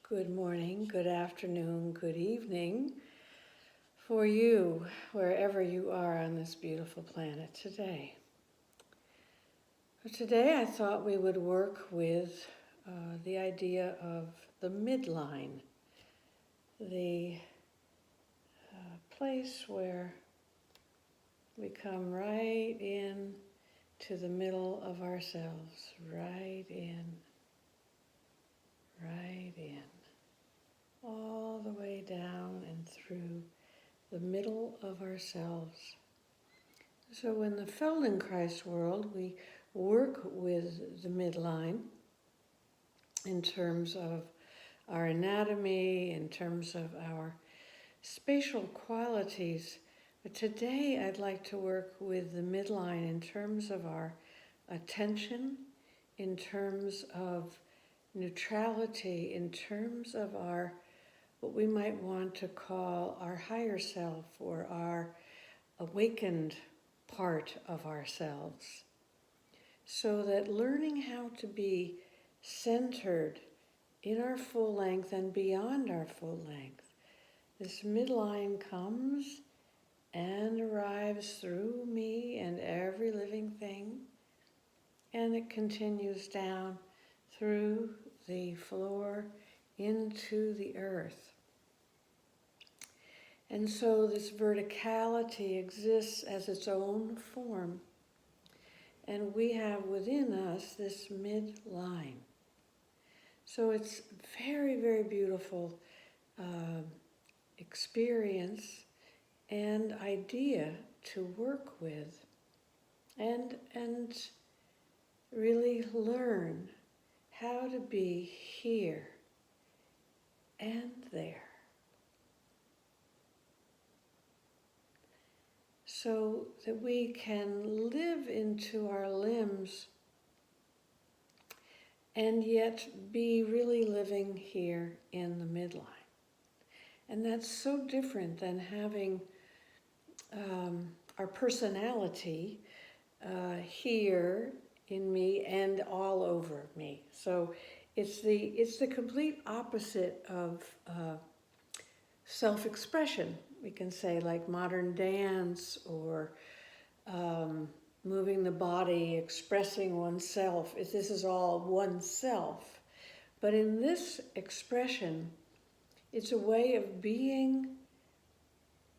Good morning, good afternoon, good evening for you, wherever you are on this beautiful planet today. Today I thought we would work with the idea of the midline, the place where we come right in to the middle of ourselves, right in, all the way down and through the middle of ourselves. So in the Feldenkrais world, we work with the midline in terms of our anatomy, in terms of our spatial qualities. But today I'd like to work with the midline in terms of our attention, in terms of neutrality, in terms of our what we might want to call our higher self or our awakened part of ourselves. So that learning how to be centered in our full length and beyond our full length, this midline comes and arrives through me and every living thing, and it continues down through the floor into the earth. And so this verticality exists as its own form. And we have within us this midline. So it's very, very beautiful experience and idea to work with and really learn how to be here and there. So that we can live into our limbs and yet be really living here in the midline. And that's so different than having our personality here in me and all over me. So it's the complete opposite of self-expression. We can say like modern dance or moving the body, expressing oneself. This is all oneself. But in this expression, it's a way of being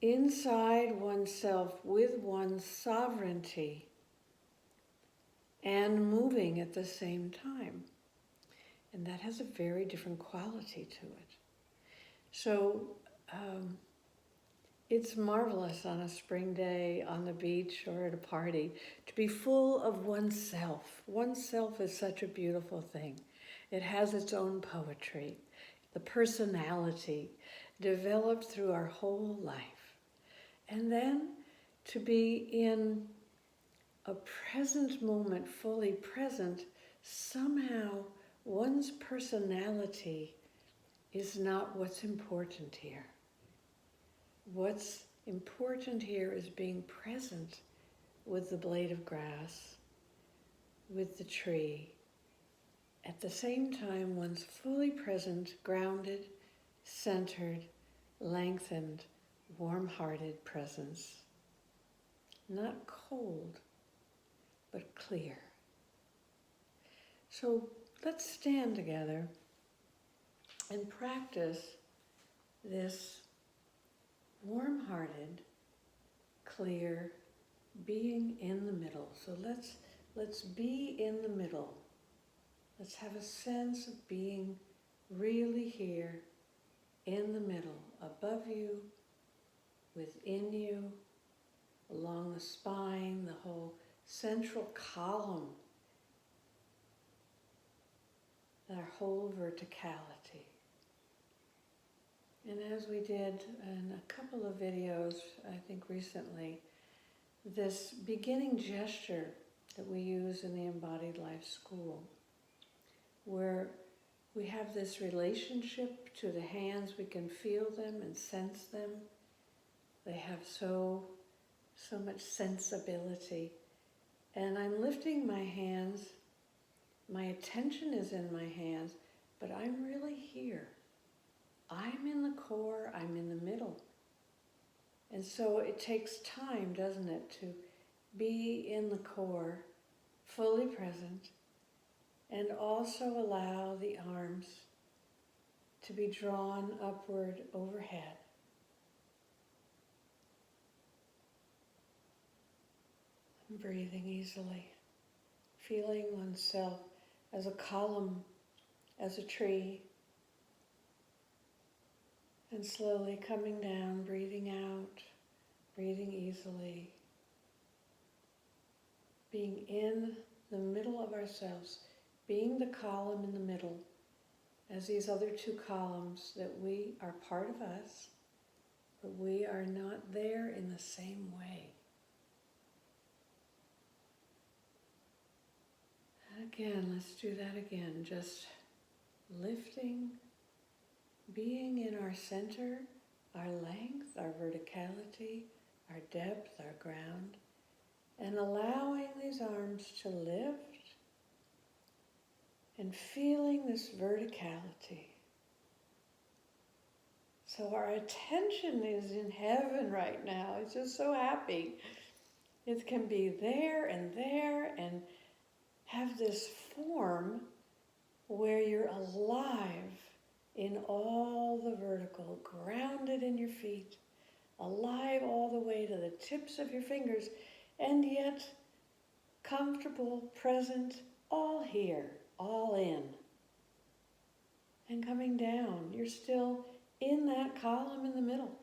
inside oneself with one's sovereignty and moving at the same time. And that has a very different quality to it. So it's marvelous on a spring day on the beach or at a party to be full of oneself. Oneself is such a beautiful thing. It has its own poetry, the personality developed through our whole life. And then to be in a present moment, fully present, somehow one's personality is not what's important here. What's important here is being present with the blade of grass, with the tree. At the same time, one's fully present, grounded, centered, lengthened, warm-hearted presence. Not cold, but clear. So let's stand together and practice this warm-hearted, clear, being in the middle. So let's be in the middle. Let's have a sense of being really here in the middle, above you, within you, along the spine, the whole central column, our whole verticality. And as we did in a couple of videos, I think recently, this beginning gesture that we use in the Embodied Life School, where we have this relationship to the hands, we can feel them and sense them. They have so much sensibility. And I'm lifting my hands, my attention is in my hands, but I'm really here. I'm in the core, I'm in the middle. And so it takes time, doesn't it, to be in the core, fully present, and also allow the arms to be drawn upward overhead. And breathing easily, feeling oneself as a column, as a tree, and slowly coming down, breathing out, breathing easily, being in the middle of ourselves, being the column in the middle, as these other two columns, that we are part of us, but we are not there in the same way. And again, let's do that again, just lifting, being in our center, our length, our verticality, our depth, our ground, and allowing these arms to lift and feeling this verticality. So our attention is in heaven right now. It's just so happy. It can be there and have this form where you're alive in all the vertical, grounded in your feet, alive all the way to the tips of your fingers, and yet comfortable, present, all here, all in. And coming down, you're still in that column in the middle,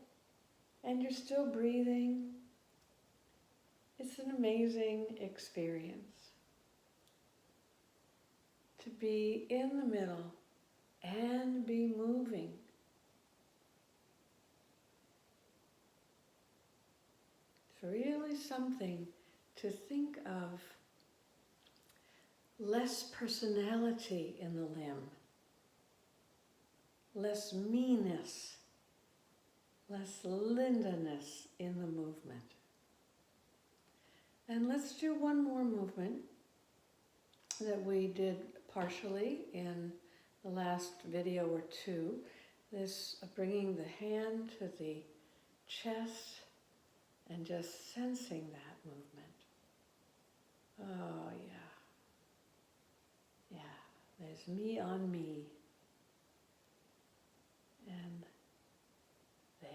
and you're still breathing. It's an amazing experience to be in the middle and be moving. It's really something to think of. Less personality in the limb, less meanness, less Linda-ness in the movement. And let's do one more movement that we did partially in the last video or two. This bringing the hand to the chest and just sensing that movement. Oh yeah. Yeah, there's me on me. And there.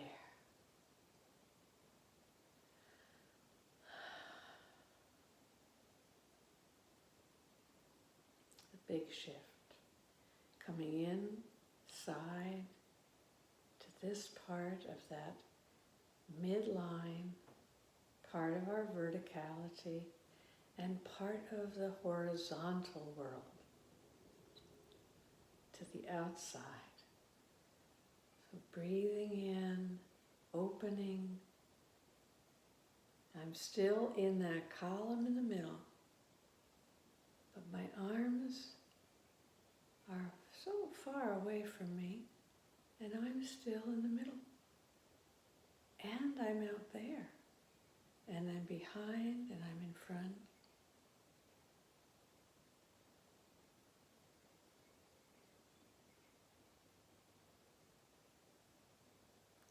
The big shift. Coming inside to this part of that midline, part of our verticality, and part of the horizontal world, to the outside. So breathing in, opening. I'm still in that column in the middle, but my arms are so far away from me, and I'm still in the middle. And I'm out there, and I'm behind, and I'm in front.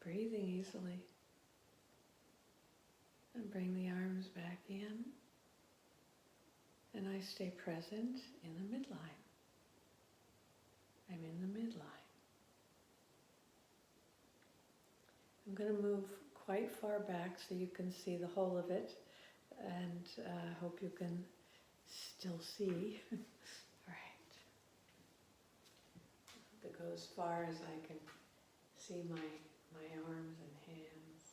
Breathing easily, and bring the arms back in, and I stay present in the midline. I'm in the midline. I'm going to move quite far back so you can see the whole of it, and hope you can still see. All right. To go as far as I can see my arms and hands.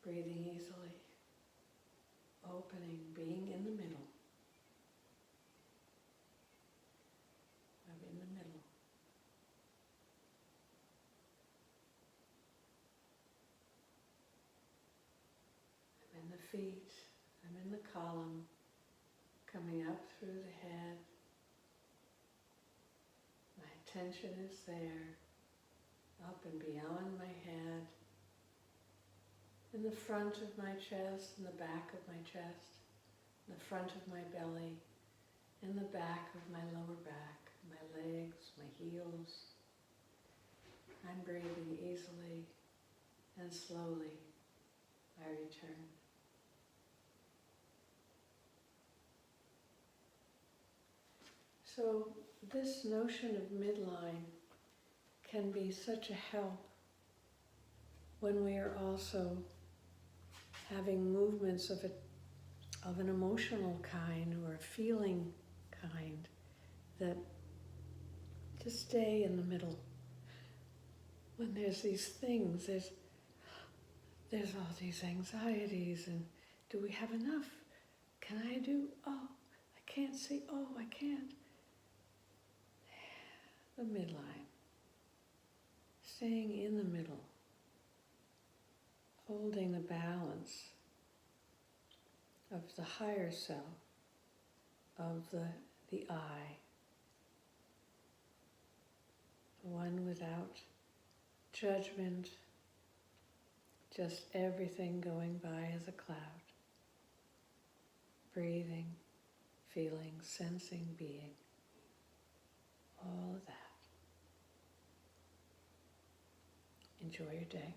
Breathing easily, opening, being in the middle. I'm in the middle. I'm in the feet, I'm in the column, coming up through the head. My attention is there, up and beyond my head, in the front of my chest, in the back of my chest, in the front of my belly, in the back of my lower back, my legs, my heels. I'm breathing easily and slowly. I return. So this notion of midline can be such a help when we are also having movements of an emotional kind or a feeling kind, that to stay in the middle. When there's these things, there's all these anxieties, and do we have enough? Can I do? Oh, I can't see. Oh, I can't. The midline. Staying in the middle. Holding the balance of the higher self, of the I. One without judgment, just everything going by as a cloud. Breathing, feeling, sensing, being. All of that. Enjoy your day.